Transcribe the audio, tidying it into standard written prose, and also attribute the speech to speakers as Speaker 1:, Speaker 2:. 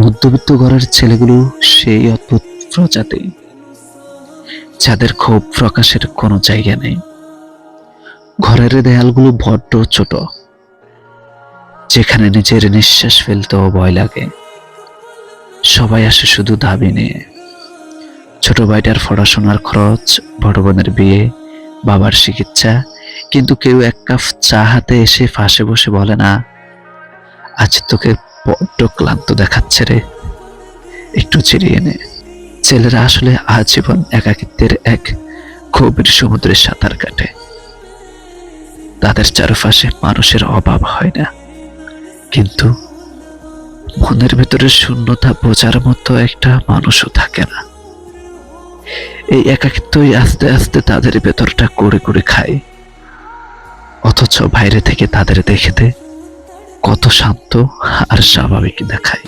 Speaker 1: মধ্যবিত্ত ঘরের ছেলেগুলো সেই অদ্ভুত প্রজাতি যাদের ক্ষোভ প্রকাশের কোনো জায়গা নেই। ঘরের দেয়ালগুলো বড্ড ছোট, যেখানে নিজের নিঃশ্বাস ফেলতেও ভয় লাগে। সবাই আসে শুধু দাবি নিয়ে, ছোট ভাইটার পড়াশোনার খরচ, বড় বোনের বিয়ে, বাবার চিকিৎসা। কিন্তু কেউ এক কাপ চা হাতে এসে পাশে বসে বলে না, আজ তোকে বড্ড ক্লান্ত দেখাচ্ছে রে, একটু চিরিয়ে নে। ছেলেরা আসলে আজীবন একাকিত্বের এক গভীর সমুদ্রে সাঁতার কাটে। তাদের চারপাশে মানুষের অভাব হয় না, কিন্তু মনের ভেতরে শূন্যতা বোঝার মতো একটা মানুষও থাকে না। এই একাকিত্বই আস্তে আস্তে তাদের ভেতরটা করে করে খায়। অথচ বাইরে থেকে তাদের দেখতে কত শান্ত আর স্বাভাবিক দেখায়।